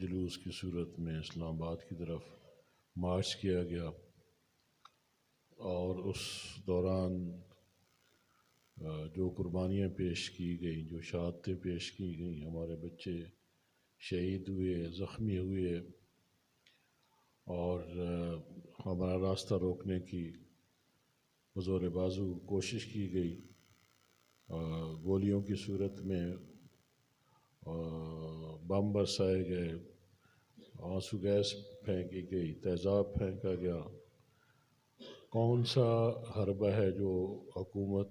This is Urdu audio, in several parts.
جلوس کی صورت میں اسلام آباد کی طرف مارچ کیا گیا، اور اس دوران جو قربانیاں پیش کی گئیں، جو شہادتیں پیش کی گئیں، ہمارے بچے شہید ہوئے، زخمی ہوئے، اور ہمارا راستہ روکنے کی بزور بازو کوشش کی گئی، گولیوں کی صورت میں بم برسائے گئے، آنسو گیس پھینکی گئی، تیزاب پھینکا گیا۔ کون سا حربہ ہے جو حکومت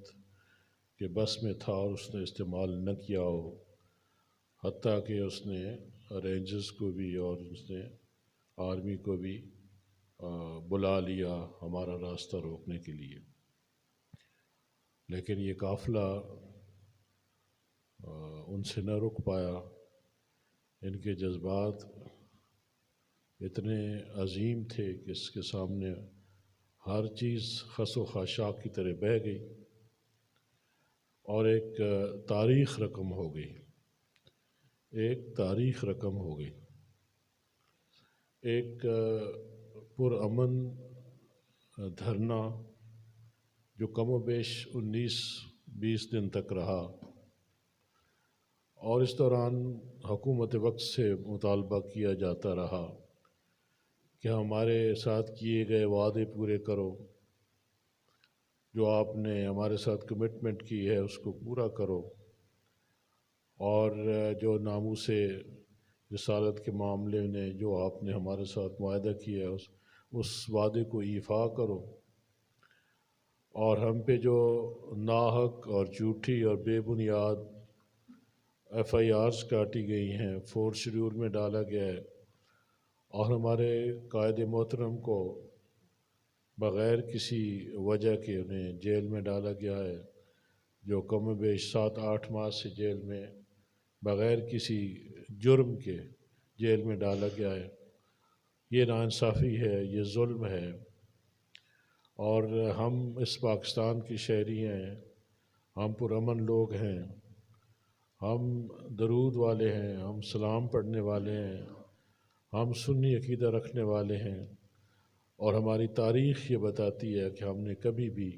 کے بس میں تھا اور اس نے استعمال نہ کیا ہو، حتیٰ کہ اس نے رینجرز کو بھی اور اس نے آرمی کو بھی بلا لیا ہمارا راستہ روکنے کے لیے۔ لیکن یہ قافلہ ان سے نہ رک پایا، ان کے جذبات اتنے عظیم تھے کہ اس کے سامنے ہر چیز خس و خاشاک کی طرح بہہ گئی اور ایک تاریخ رقم ہو گئی، ایک تاریخ رقم ہو گئی، ایک پرامن دھرنا جو کم و بیش 19-20 دن تک رہا، اور اس دوران حکومت وقت سے مطالبہ کیا جاتا رہا کہ ہمارے ساتھ کیے گئے وعدے پورے کرو، جو آپ نے ہمارے ساتھ کمٹمنٹ کی ہے اس کو پورا کرو، اور جو ناموس رسالت کے معاملے میں جو آپ نے ہمارے ساتھ معاہدہ کیا ہے اس وعدے کو ایفا کرو، اور ہم پہ جو ناحق اور جھوٹی اور بے بنیاد FIRs کاٹی گئی ہیں، 4 شیڈول میں ڈالا گیا ہے، اور ہمارے قائد محترم کو بغیر کسی وجہ کے انہیں جیل میں ڈالا گیا ہے، جو کم و بیش 7-8 ماہ سے جیل میں بغیر کسی جرم کے جیل میں ڈالا گیا ہے۔ یہ ناانصافی ہے، یہ ظلم ہے، اور ہم اس پاکستان کی شہری ہیں، ہم پرامن لوگ ہیں، ہم درود والے ہیں، ہم سلام پڑھنے والے ہیں، ہم سنی عقیدہ رکھنے والے ہیں، اور ہماری تاریخ یہ بتاتی ہے کہ ہم نے کبھی بھی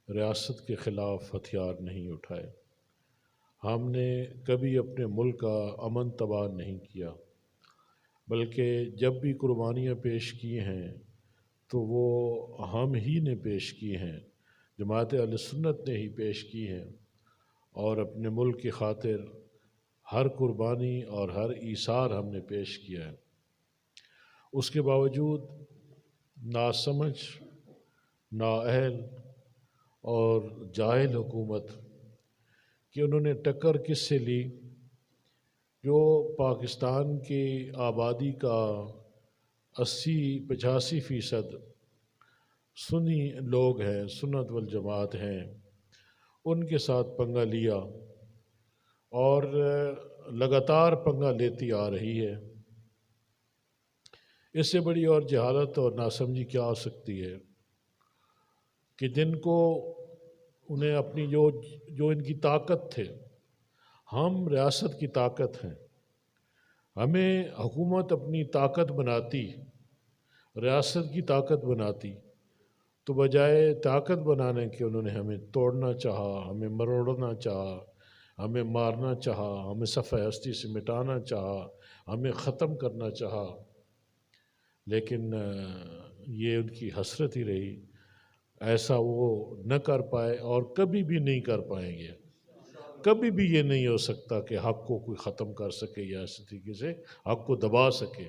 ریاست کے خلاف ہتھیار نہیں اٹھائے، ہم نے کبھی اپنے ملک کا امن تباہ نہیں کیا، بلکہ جب بھی قربانیاں پیش کی ہیں تو وہ ہم ہی نے پیش کی ہیں، جماعت اہل سنت نے ہی پیش کی ہیں، اور اپنے ملک کی خاطر ہر قربانی اور ہر ایثار ہم نے پیش کیا ہے۔ اس کے باوجود ناسمجھ، نااہل اور جاہل حکومت کہ انہوں نے ٹکر کس سے لی؟ جو پاکستان کی آبادی کا 80-85% سنی لوگ ہیں، سنت والجماعت ہیں، ان کے ساتھ پنگا لیا، اور لگاتار پنگا لیتی آ رہی ہے۔ اس سے بڑی اور جہالت اور ناسمجھی کیا ہو سکتی ہے کہ جن کو انہیں اپنی جو ان کی طاقت تھے، ہم ریاست کی طاقت ہیں، ہمیں حکومت اپنی طاقت بناتی، ریاست کی طاقت بناتی، تو بجائے طاقت بنانے کے انہوں نے ہمیں توڑنا چاہا، ہمیں مروڑنا چاہا، ہمیں مارنا چاہا، ہمیں صفحہ ہستی سے مٹانا چاہا، ہمیں ختم کرنا چاہا۔ لیکن یہ ان کی حسرت ہی رہی، ایسا وہ نہ کر پائے اور کبھی بھی نہیں کر پائیں گے۔ کبھی بھی یہ نہیں ہو سکتا کہ حق کو کوئی ختم کر سکے یا اس طریقے سے حق کو دبا سکے۔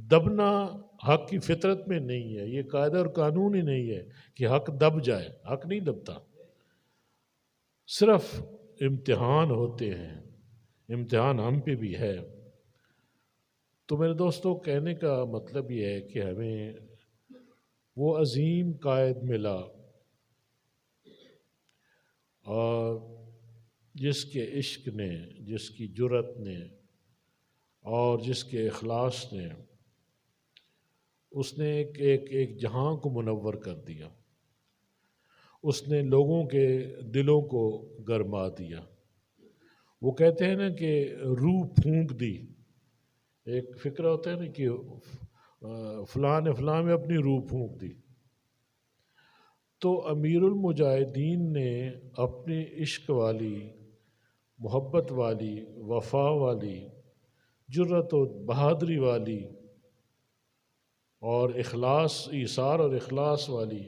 دبنا حق کی فطرت میں نہیں ہے، یہ قاعدہ اور قانون ہی نہیں ہے کہ حق دب جائے، حق نہیں دبتا، صرف امتحان ہوتے ہیں، امتحان ہم پہ بھی ہے۔ تو میرے دوستوں، کہنے کا مطلب یہ ہے کہ ہمیں وہ عظیم قائد ملا اور جس کے عشق نے، جس کی جرأت نے اور جس کے اخلاص نے، اس نے ایک جہاں کو منور کر دیا، اس نے لوگوں کے دلوں کو گرما دیا۔ وہ کہتے ہیں نا کہ روح پھونک دی ایک فکرہ ہوتا ہے نا کہ فلاں نے فلاں میں اپنی روح پھونک دی. تو امیر المجاہدین نے اپنی عشق والی، محبت والی، وفا والی، جرت و بہادری والی اور اخلاص، ایثار اور اخلاص والی،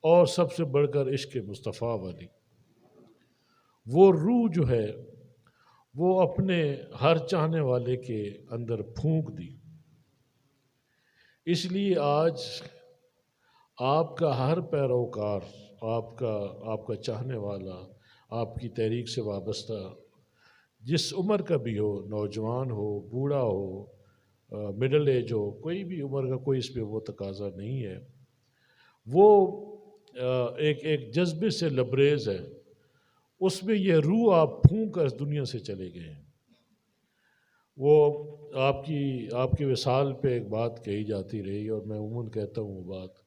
اور سب سے بڑھ کر عشق مصطفیٰ والی وہ روح جو ہے وہ اپنے ہر چاہنے والے کے اندر پھونک دی. اس لیے آج آپ کا ہر پیروکار، آپ کا چاہنے والا، آپ کی تحریک سے وابستہ، جس عمر کا بھی ہو، نوجوان ہو، بوڑھا ہو، مڈل ایج ہو، کوئی بھی عمر کا کوئی اس پہ وہ تقاضا نہیں ہے، وہ ایک جذبے سے لبریز ہے. اس میں یہ روح آپ پھونک کر اس دنیا سے چلے گئے ہیں. وہ آپ کی وصال پہ ایک بات کہی جاتی رہی، اور میں عموماً کہتا ہوں وہ بات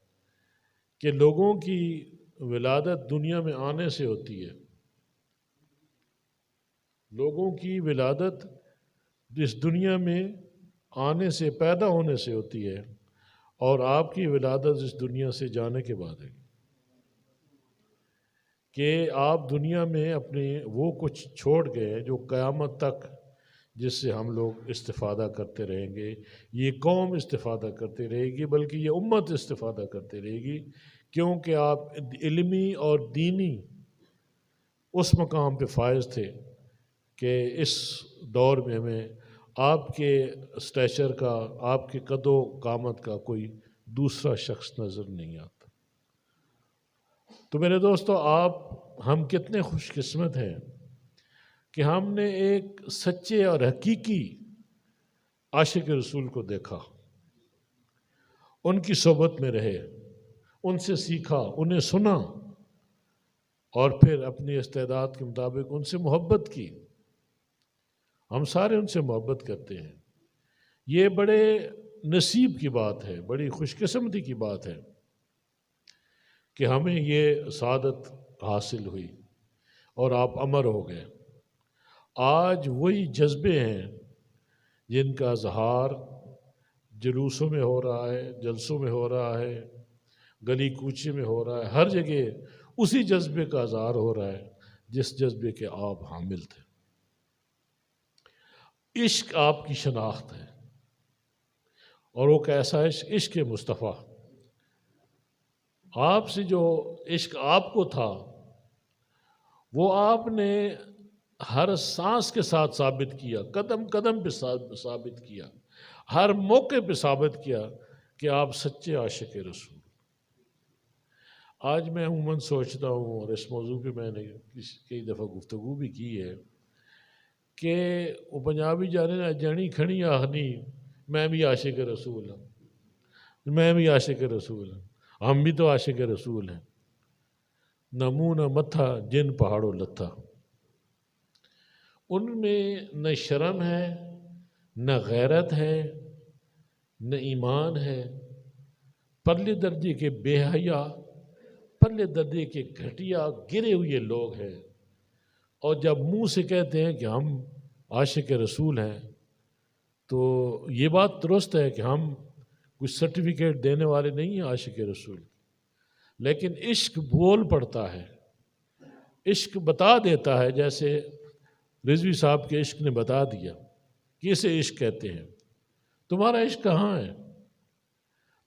کہ لوگوں کی ولادت دنیا میں آنے سے ہوتی ہے، لوگوں کی ولادت اس دنیا میں آنے سے، پیدا ہونے سے ہوتی ہے، اور آپ کی ولادت اس دنیا سے جانے کے بعد ہے کہ آپ دنیا میں اپنے وہ کچھ چھوڑ گئے جو قیامت تک جس سے ہم لوگ استفادہ کرتے رہیں گے، یہ قوم استفادہ کرتے رہے گی، بلکہ یہ امت استفادہ کرتے رہے گی، کیونکہ آپ علمی اور دینی اس مقام پہ فائز تھے کہ اس دور میں ہمیں آپ کے اسٹیچر کا، آپ کے قد و قامت کا کوئی دوسرا شخص نظر نہیں آتا. تو میرے دوستو، ہم کتنے خوش قسمت ہیں کہ ہم نے ایک سچے اور حقیقی عاشق رسول کو دیکھا، ان کی صحبت میں رہے، ان سے سیکھا، انہیں سنا، اور پھر اپنی استعداد کے مطابق ان سے محبت کی. ہم سارے ان سے محبت کرتے ہیں. یہ بڑے نصیب کی بات ہے، بڑی خوش قسمتی کی بات ہے کہ ہمیں یہ سعادت حاصل ہوئی اور آپ امر ہو گئے. آج وہی جذبے ہیں جن کا اظہار جلوسوں میں ہو رہا ہے، جلسوں میں ہو رہا ہے، گلی کوچے میں ہو رہا ہے، ہر جگہ اسی جذبے کا اظہار ہو رہا ہے جس جذبے کے آپ حامل تھے. عشق آپ کی شناخت ہے، اور وہ کیسا عشق مصطفیٰ. آپ سے جو عشق آپ کو تھا وہ آپ نے ہر سانس کے ساتھ ثابت کیا، قدم قدم پہ ثابت کیا، ہر موقع پہ ثابت کیا کہ آپ سچے عاشق رسول. آج میں عموماً سوچتا ہوں، اور اس موضوع پہ میں نے کئی دفعہ گفتگو بھی کی ہے، کہ وہ پنجابی جانے نا جنی کھڑی آخنی میں بھی عاشق رسول ہوں، میں بھی عاشق رسول ہوں. ہم بھی تو عاشق رسول ہیں. نہ منہ نہ متھا جن پہاڑوں لتھا. ان میں نہ شرم ہے، نہ غیرت ہے، نہ ایمان ہے. پرلے درجے کے بے حیا، پرلے درجے کے گھٹیا گرے ہوئے لوگ ہیں، اور جب منہ سے کہتے ہیں کہ ہم عاشق رسول ہیں تو یہ بات درست ہے کہ ہم کچھ سرٹیفکیٹ دینے والے نہیں ہیں عاشق رسول، لیکن عشق بول پڑتا ہے، عشق بتا دیتا ہے. جیسے رضوی صاحب کے عشق نے بتا دیا کہ اسے عشق کہتے ہیں. تمہارا عشق کہاں ہے؟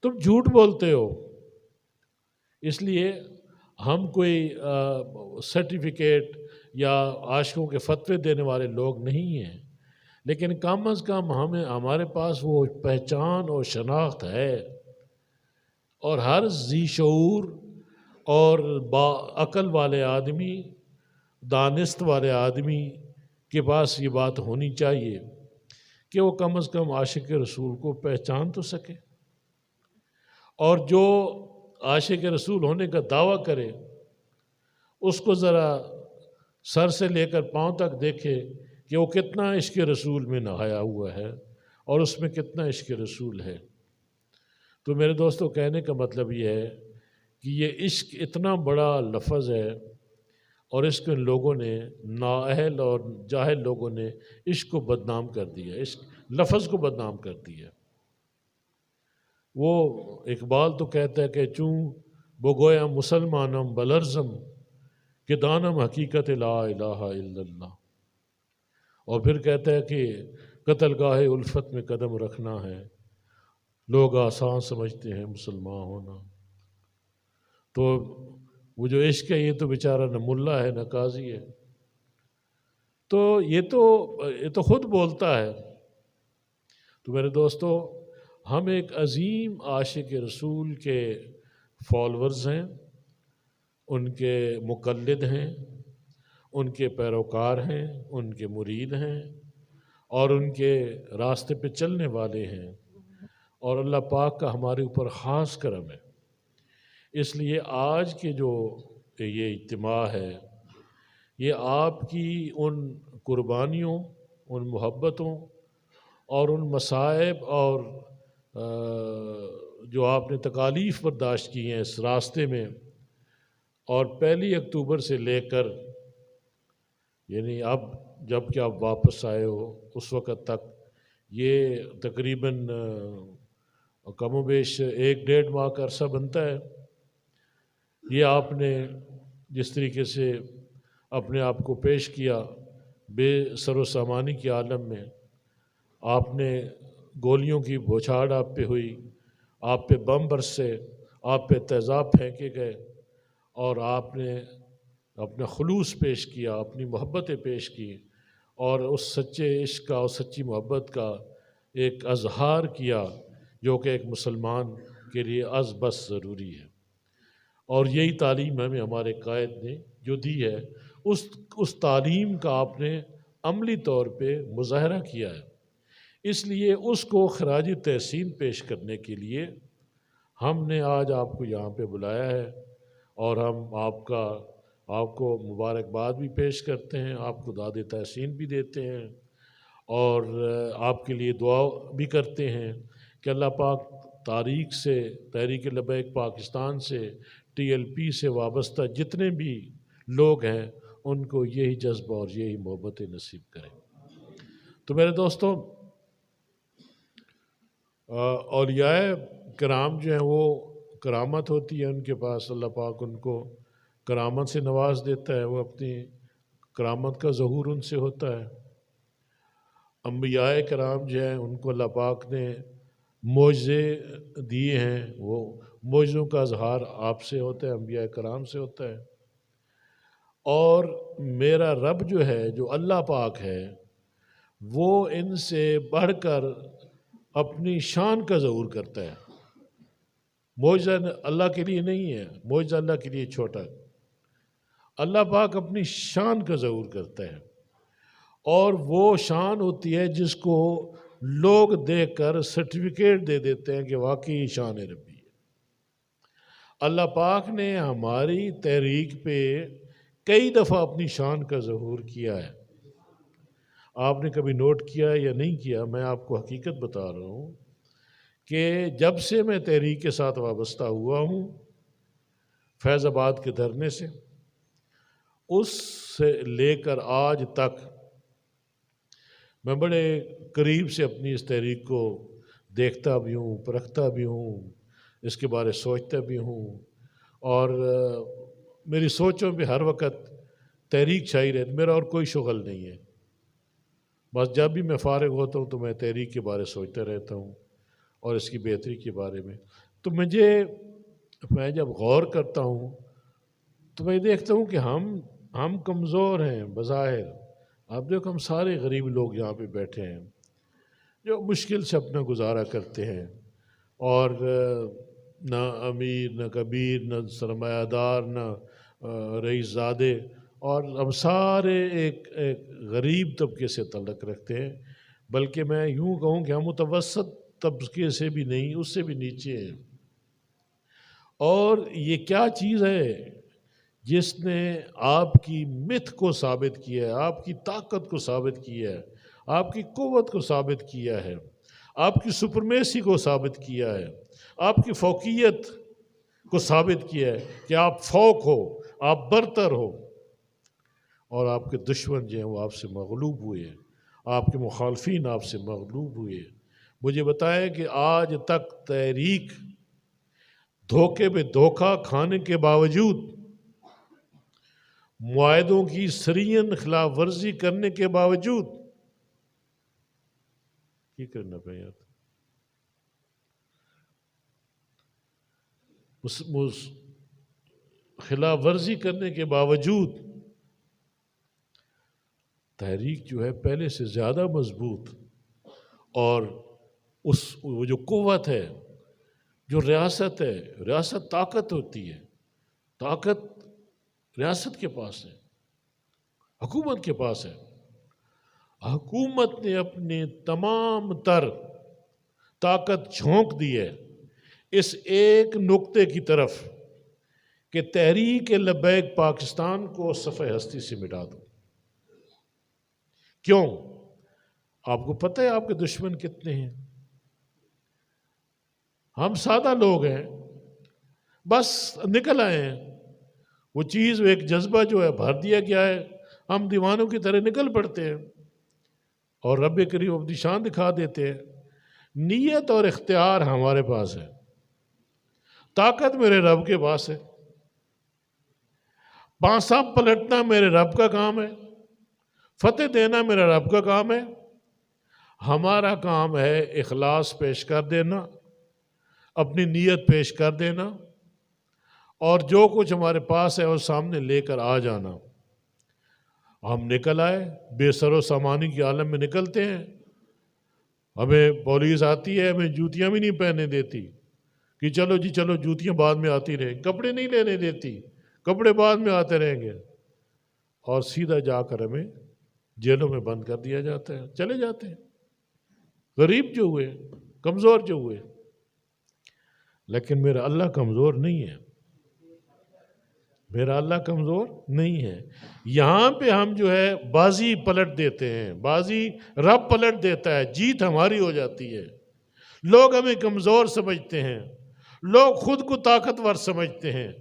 تم جھوٹ بولتے ہو. اس لیے ہم کوئی سرٹیفکیٹ یا عاشقوں کے فتوے دینے والے لوگ نہیں ہیں، لیکن کم از کم ہمارے پاس وہ پہچان اور شناخت ہے، اور ہر ذی شعور اور با عقل والے آدمی، دانست والے آدمی کے پاس یہ بات ہونی چاہیے کہ وہ کم از کم عاشق رسول کو پہچان تو سکے. اور جو عاشق رسول ہونے کا دعویٰ کرے اس کو ذرا سر سے لے کر پاؤں تک دیکھے کہ وہ کتنا عشق رسول میں نہایا ہوا ہے اور اس میں کتنا عشق رسول ہے. تو میرے دوستوں، کہنے کا مطلب یہ ہے کہ یہ عشق اتنا بڑا لفظ ہے، اور اس کے لوگوں نے، نااہل اور جاہل لوگوں نے عشق کو بدنام کر دیا. عشق لفظ کو بدنام کرتی ہے۔ وہ اقبال تو کہتا ہے کہ چوں بگویا مسلمانم بلرزم کہ دانم حقیقت لا الہ الا اللہ، اور پھر کہتا ہے کہ قتل گاہ الفت میں قدم رکھنا ہے، لوگ آسان سمجھتے ہیں مسلمان ہونا۔ تو وہ جو عشق ہے یہ تو بیچارہ نہ ملا ہے نہ قاضی ہے، تو یہ تو خود بولتا ہے۔ تو میرے دوستو، ہم ایک عظیم عاشق رسول کے فالورز ہیں، ان کے مقلد ہیں، ان کے پیروکار ہیں، ان کے مرید ہیں، اور ان کے راستے پہ چلنے والے ہیں، اور اللہ پاک کا ہمارے اوپر خاص کرم ہے۔ اس لیے آج کے جو یہ اجتماع ہے، یہ آپ کی ان قربانیوں، ان محبتوں اور ان مصائب اور جو آپ نے تکالیف برداشت کی ہیں اس راستے میں، اور 1 اکتوبر سے لے کر یعنی اب جب کہ آپ واپس آئے ہو اس وقت تک، یہ تقریباً کم و بیش 1-1.5 ماہ کا عرصہ بنتا ہے۔ یہ آپ نے جس طریقے سے اپنے آپ کو پیش کیا بے سر و سامانی کے عالم میں، آپ نے گولیوں کی بوچھاڑ آپ پہ ہوئی، آپ پہ بم برسے، آپ پہ تیزاب پھینکے گئے، اور آپ نے اپنا خلوص پیش کیا، اپنی محبتیں پیش کی، اور اس سچے عشق کا اور سچی محبت کا ایک اظہار کیا جو کہ ایک مسلمان کے لیے از بس ضروری ہے۔ اور یہی تعلیم ہمیں ہمارے قائد نے جو دی ہے، اس تعلیم کا آپ نے عملی طور پہ مظاہرہ کیا ہے۔ اس لیے اس کو خراج تحسین پیش کرنے کے لیے ہم نے آج آپ کو یہاں پہ بلایا ہے، اور ہم آپ کو مبارکباد بھی پیش کرتے ہیں، آپ کو داد تحسین بھی دیتے ہیں، اور آپ کے لیے دعا بھی کرتے ہیں کہ اللہ پاک تحریک لبیک پاکستان سے، TLP سے وابستہ جتنے بھی لوگ ہیں ان کو یہی جذبہ اور یہی محبت نصیب کریں۔ تو میرے دوستو، اولیاء کرام جو ہیں وہ کرامت ہوتی ہے ان کے پاس، اللہ پاک ان کو کرامت سے نواز دیتا ہے، وہ اپنی کرامت کا ظہور ان سے ہوتا ہے۔ انبیاء کرام جو ہیں ان کو اللہ پاک نے معجزے دیے ہیں، وہ معجزوں کا اظہار آپ سے ہوتا ہے، انبیاء کرام سے ہوتا ہے۔ اور میرا رب جو ہے، جو اللہ پاک ہے، وہ ان سے بڑھ کر اپنی شان کا ظہور کرتا ہے۔ معجزہ اللہ کے لیے نہیں ہے، معجزہ اللہ کے لیے چھوٹا ہے۔ اللہ پاک اپنی شان کا ظہور کرتا ہے، اور وہ شان ہوتی ہے جس کو لوگ دیکھ کر سرٹیفکیٹ دے دیتے ہیں کہ واقعی شان ربی ہے۔ اللہ پاک نے ہماری تحریک پہ کئی دفعہ اپنی شان کا ظہور کیا ہے۔ آپ نے کبھی نوٹ کیا یا نہیں کیا، میں آپ کو حقیقت بتا رہا ہوں کہ جب سے میں تحریک کے ساتھ وابستہ ہوا ہوں، فیض آباد کے دھرنے سے، اس سے لے کر آج تک میں بڑے قریب سے اپنی اس تحریک کو دیکھتا بھی ہوں، پرکھتا بھی ہوں، اس کے بارے سوچتا بھی ہوں، اور میری سوچوں پہ ہر وقت تحریک چھائی رہتی، میرا اور کوئی شغل نہیں ہے۔ بس جب بھی میں فارغ ہوتا ہوں تو میں تحریک کے بارے سوچتا رہتا ہوں اور اس کی بہتری کے بارے میں۔ تو میں جب غور کرتا ہوں تو میں دیکھتا ہوں کہ ہم کمزور ہیں بظاہر۔ آپ دیکھو، ہم سارے غریب لوگ یہاں پہ بیٹھے ہیں جو مشکل سے اپنا گزارا کرتے ہیں، اور نہ امیر نہ کبیر نہ سرمایہ دار نہ رئیس زادے، اور ہم سارے ایک غریب طبقے سے تعلق رکھتے ہیں، بلکہ میں یوں کہوں کہ ہم متوسط طبقے سے بھی نہیں، اس سے بھی نیچے ہیں۔ اور یہ کیا چیز ہے جس نے آپ کی مت کو ثابت کیا ہے، آپ کی طاقت کو ثابت کیا ہے، آپ کی قوت کو ثابت کیا ہے، آپ کی سپرمیسی کو ثابت کیا ہے، آپ کی فوقیت کو ثابت کیا ہے کہ آپ فوق ہو، آپ برتر ہو، اور آپ کے دشمن جو ہیں وہ آپ سے مغلوب ہوئے ہیں، آپ کے مخالفین آپ سے مغلوب ہوئے۔ مجھے بتائیں کہ آج تک تحریک دھوکے پہ دھوکہ کھانے کے باوجود، معاہدوں کی سرین خلاف ورزی کرنے کے باوجود یہ کرنا پڑا تھا، خلاف ورزی کرنے کے باوجود تحریک جو ہے پہلے سے زیادہ مضبوط، اور وہ جو قوت ہے، جو ریاست ہے، ریاست طاقت ہوتی ہے، طاقت ریاست کے پاس ہے، حکومت کے پاس ہے۔ حکومت نے اپنے تمام تر طاقت جھونک دی ہے اس ایک نقطے کی طرف کہ تحریک لبیک پاکستان کو صفحہ ہستی سے مٹا دو۔ کیوں؟ آپ کو پتہ ہے آپ کے دشمن کتنے ہیں؟ ہم سادہ لوگ ہیں، بس نکل آئے ہیں، وہ چیز، وہ ایک جذبہ جو ہے بھر دیا گیا ہے، ہم دیوانوں کی طرح نکل پڑتے ہیں اور رب کریم اپنی شان دکھا دیتے ہیں۔ نیت اور اختیار ہمارے پاس ہے، طاقت میرے رب کے پاس ہے، پانسا پلٹنا میرے رب کا کام ہے، فتح دینا میرا رب کا کام ہے۔ ہمارا کام ہے اخلاص پیش کر دینا، اپنی نیت پیش کر دینا، اور جو کچھ ہمارے پاس ہے وہ سامنے لے کر آ جانا۔ ہم نکل آئے، بے سر و سامانی کی عالم میں نکلتے ہیں، ہمیں پولیس آتی ہے، ہمیں جوتیاں بھی نہیں پہننے دیتی کہ چلو جی چلو جوتیاں بعد میں آتی رہیں، کپڑے نہیں لینے دیتی، کپڑے بعد میں آتے رہیں گے، اور سیدھا جا کر ہمیں جیلوں میں بند کر دیا جاتا ہے، چلے جاتے ہیں، غریب جو ہوئے، کمزور جو ہوئے۔ لیکن میرا اللہ کمزور نہیں ہے، میرا اللہ کمزور نہیں ہے۔ یہاں پہ ہم جو ہے بازی پلٹ دیتے ہیں، بازی رب پلٹ دیتا ہے، جیت ہماری ہو جاتی ہے۔ لوگ ہمیں کمزور سمجھتے ہیں، لوگ خود کو طاقتور سمجھتے ہیں،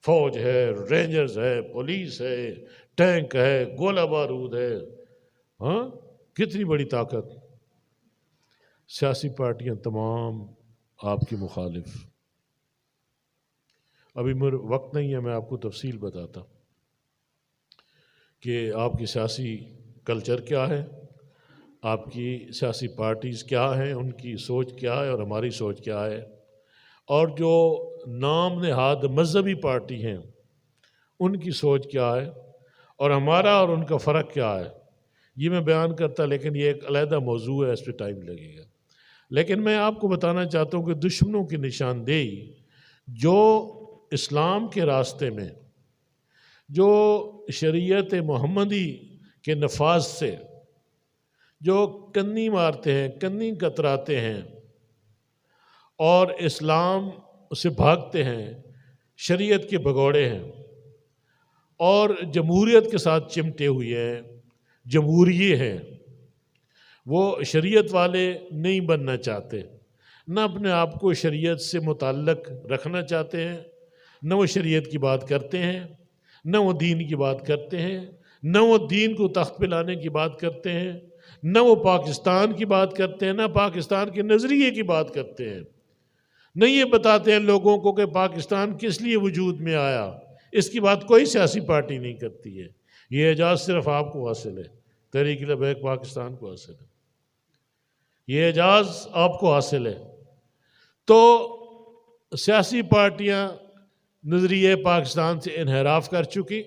فوج ہے، رینجرز ہے، پولیس ہے، ٹینک ہے، گولہ بارود ہے، ہاں کتنی بڑی طاقت۔ سیاسی پارٹیاں تمام آپ کی مخالف۔ ابھی میرے وقت نہیں ہے، میں آپ کو تفصیل بتاتا کہ آپ کی سیاسی کلچر کیا ہے، آپ کی سیاسی پارٹیز کیا ہیں، ان کی سوچ کیا ہے اور ہماری سوچ کیا ہے، اور جو نام نہاد مذہبی پارٹی ہیں ان کی سوچ کیا ہے، اور ہمارا اور ان کا فرق کیا ہے۔ یہ میں بیان کرتا، لیکن یہ ایک علیحدہ موضوع ہے، اس پہ ٹائم لگے گا۔ لیکن میں آپ کو بتانا چاہتا ہوں کہ دشمنوں کی نشاندہی جو اسلام کے راستے میں، جو شریعت محمدی کے نفاذ سے جو کنی مارتے ہیں، کنی کتراتے ہیں اور اسلام سے بھاگتے ہیں، شریعت کے بھگوڑے ہیں اور جمہوریت کے ساتھ چمٹے ہوئے ہیں، جمہوریے ہیں، وہ شریعت والے نہیں بننا چاہتے، نہ اپنے آپ کو شریعت سے متعلق رکھنا چاہتے ہیں، نہ وہ شریعت کی بات کرتے ہیں، نہ وہ دین کی بات کرتے ہیں، نہ وہ دین کو تخت پہ لانے کی بات کرتے ہیں، نہ وہ پاکستان کی بات کرتے ہیں، نہ پاکستان کے نظریے کی بات کرتے ہیں، نہ یہ بتاتے ہیں لوگوں کو کہ پاکستان کس لیے وجود میں آیا۔ اس کی بات کوئی سیاسی پارٹی نہیں کرتی ہے۔ یہ اعزاز صرف آپ کو حاصل ہے، تحریک لبیک پاکستان کو حاصل ہے، یہ اعزاز آپ کو حاصل ہے۔ تو سیاسی پارٹیاں نظریے پاکستان سے انحراف کر چکی،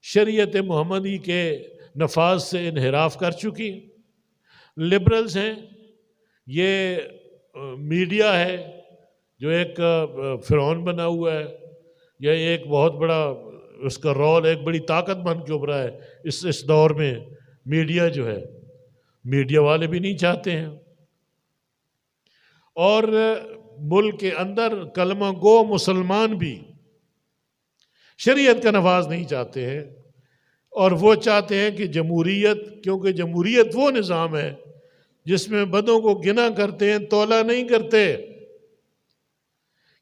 شریعت محمدی کے نفاذ سے انحراف کر چکی۔ لبرلز ہیں، یہ میڈیا ہے جو ایک فرعون بنا ہوا ہے، یہ ایک بہت بڑا اس کا رول، ایک بڑی طاقت بن کے ابھرا ہے اس دور میں۔ میڈیا جو ہے، میڈیا والے بھی نہیں چاہتے ہیں، اور ملک کے اندر کلمہ گو مسلمان بھی شریعت کا نفاذ نہیں چاہتے ہیں، اور وہ چاہتے ہیں کہ جمہوریت، کیونکہ جمہوریت وہ نظام ہے جس میں بدوں کو گنا کرتے ہیں، تولا نہیں کرتے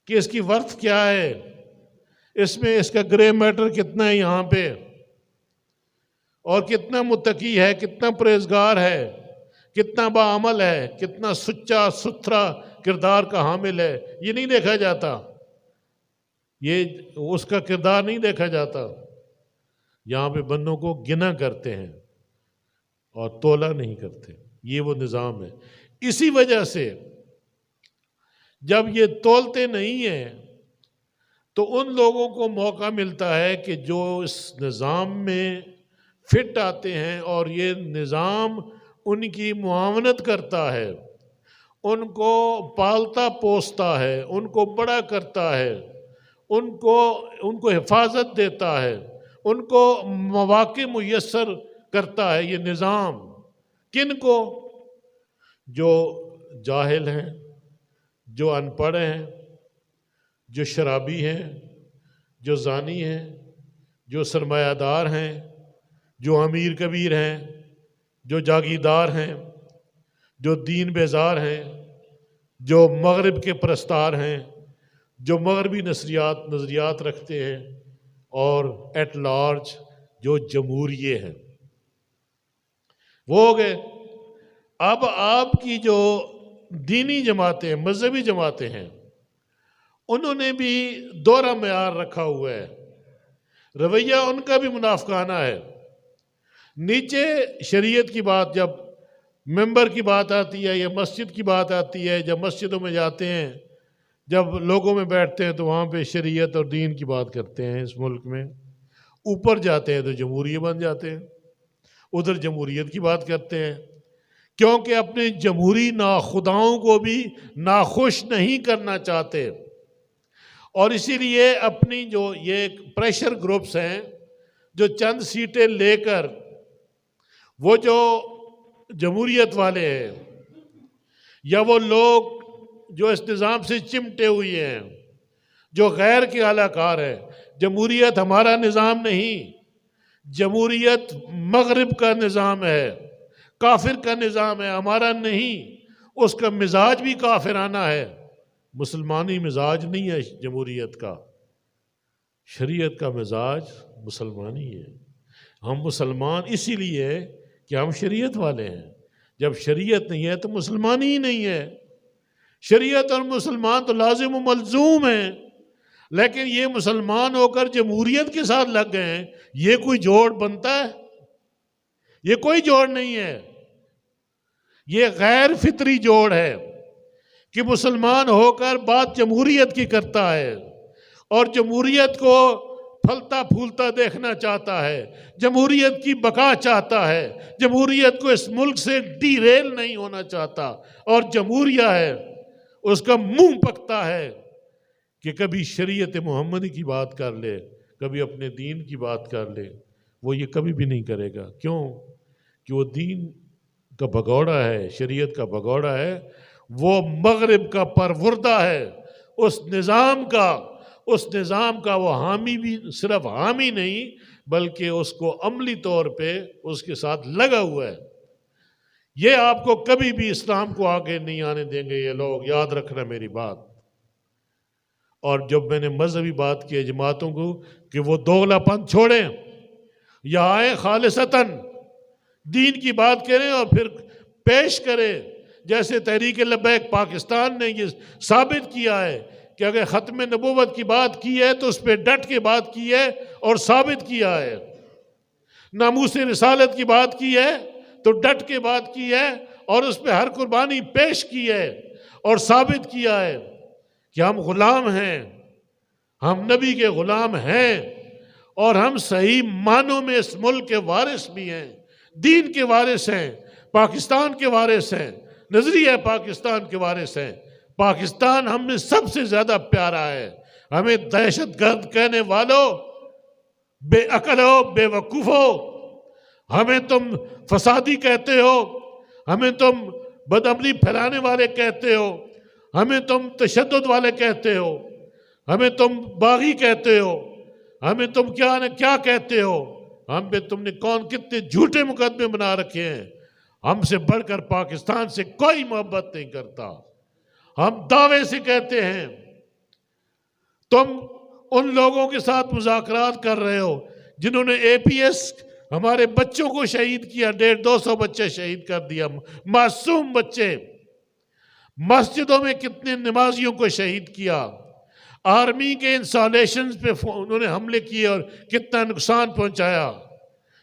کہ اس کی ورث کیا ہے، اس میں اس کا گرے میٹر کتنا ہے، یہاں پہ اور کتنا متقی ہے، کتنا پرہیزگار ہے، کتنا باعمل ہے، کتنا سچا ستھرا کردار کا حامل ہے، یہ نہیں دیکھا جاتا، یہ اس کا کردار نہیں دیکھا جاتا۔ یہاں پہ بندوں کو گنا کرتے ہیں اور تولا نہیں کرتے، یہ وہ نظام ہے۔ اسی وجہ سے جب یہ تولتے نہیں ہیں تو ان لوگوں کو موقع ملتا ہے کہ جو اس نظام میں فٹ آتے ہیں اور یہ نظام ان کی معاونت کرتا ہے، ان کو پالتا پوستا ہے، ان کو بڑا کرتا ہے، ان کو حفاظت دیتا ہے، ان کو مواقع میسر کرتا ہے۔ یہ نظام کن کو؟ جو جاہل ہیں، جو ان پڑھ ہیں، جو شرابی ہیں، جو زانی ہیں، جو سرمایہ دار ہیں، جو امیر کبیر ہیں، جو جاگیردار ہیں، جو دین بیزار ہیں، جو مغرب کے پرستار ہیں، جو مغربی نظریات رکھتے ہیں، اور ایٹ لارج جو جمہوریے ہیں، وہ ہو گئے۔ اب آپ کی جو دینی جماعتیں، مذہبی جماعتیں ہیں، انہوں نے بھی دوہرا معیار رکھا ہوا ہے، رویہ ان کا بھی منافقانہ ہے۔ نیچے شریعت کی بات، جب ممبر کی بات آتی ہے یا مسجد کی بات آتی ہے، جب مسجدوں میں جاتے ہیں، جب لوگوں میں بیٹھتے ہیں تو وہاں پہ شریعت اور دین کی بات کرتے ہیں اس ملک میں۔ اوپر جاتے ہیں تو جمہوریہ بن جاتے ہیں، ادھر جمہوریت کی بات کرتے ہیں، کیونکہ اپنے جمہوری ناخداؤں کو بھی ناخوش نہیں کرنا چاہتے، اور اسی لیے اپنی جو یہ پریشر گروپس ہیں جو چند سیٹیں لے کر، وہ جو جمہوریت والے ہیں یا وہ لوگ جو اس نظام سے چمٹے ہوئے ہیں، جو غیر کے اعلی کار ہیں، جمہوریت ہمارا نظام نہیں، جمہوریت مغرب کا نظام ہے، کافر کا نظام ہے، ہمارا نہیں۔ اس کا مزاج بھی کافرانہ ہے، مسلمانی مزاج نہیں ہے جمہوریت کا، شریعت کا مزاج مسلمانی ہے۔ ہم مسلمان اسی لیے ہے کہ ہم شریعت والے ہیں، جب شریعت نہیں ہے تو مسلمانی ہی نہیں ہے۔ شریعت اور مسلمان تو لازم و ملزوم ہیں، لیکن یہ مسلمان ہو کر جمہوریت کے ساتھ لگ گئے ہیں، یہ کوئی جوڑ بنتا ہے؟ یہ کوئی جوڑ نہیں ہے، یہ غیر فطری جوڑ ہے کہ مسلمان ہو کر بات جمہوریت کی کرتا ہے اور جمہوریت کو پھلتا پھولتا دیکھنا چاہتا ہے، جمہوریت کی بقا چاہتا ہے، جمہوریت کو اس ملک سے ڈی ریل نہیں ہونا چاہتا، اور جمہوریہ ہے اس کا منہ پکتا ہے کہ کبھی شریعت محمدی کی بات کر لے، کبھی اپنے دین کی بات کر لے۔ وہ یہ کبھی بھی نہیں کرے گا، کیوں؟ کہ وہ دین کا بھگوڑا ہے، شریعت کا بھگوڑا ہے، وہ مغرب کا پروردہ ہے، اس نظام کا وہ حامی بھی، صرف حامی نہیں بلکہ اس کو عملی طور پہ اس کے ساتھ لگا ہوا ہے۔ یہ آپ کو کبھی بھی اسلام کو آگے نہیں آنے دیں گے یہ لوگ، یاد رکھنا میری بات۔ اور جب میں نے مذہبی بات کی جماعتوں کو کہ وہ دوغلا پن چھوڑیں، یا آئیں خالصتاً دین کی بات کریں اور پھر پیش کریں، جیسے تحریک لبیک پاکستان نے یہ ثابت کیا ہے کہ اگر ختم نبوت کی بات کی ہے تو اس پہ ڈٹ کے بات کی ہے اور ثابت کیا ہے، ناموس رسالت کی بات کی ہے تو ڈٹ کے بات کی ہے اور اس پہ ہر قربانی پیش کی ہے اور ثابت کیا ہے کہ ہم غلام ہیں، ہم نبی کے غلام ہیں، اور ہم صحیح معنوں میں اس ملک کے وارث بھی ہیں، دین کے وارث ہیں، پاکستان کے وارث ہیں، نظریہ پاکستان کے وارث ہیں۔ پاکستان ہم میں سب سے زیادہ پیارا ہے۔ ہمیں دہشت گرد کہنے والوں، بے عقل ہو، بے وقوف ہو، ہمیں تم فسادی کہتے ہو، ہمیں تم بدعملی پھیلانے والے کہتے ہو، ہمیں تم تشدد والے کہتے ہو، ہمیں تم باغی کہتے ہو، ہمیں تم کیا کہتے ہو، ہم پہ تم نے کتنے جھوٹے مقدمے بنا رکھے ہیں۔ ہم سے بڑھ کر پاکستان سے کوئی محبت نہیں کرتا، ہم دعوے سے کہتے ہیں۔ تم ان لوگوں کے ساتھ مذاکرات کر رہے ہو جنہوں نے اے پی ایس ہمارے بچوں کو شہید کیا، 150-200 بچے شہید کر دیا، معصوم بچے۔ مسجدوں میں کتنے نمازیوں کو شہید کیا، آرمی کے انسٹالیشنز پہ انہوں نے حملے کیے اور کتنا نقصان پہنچایا،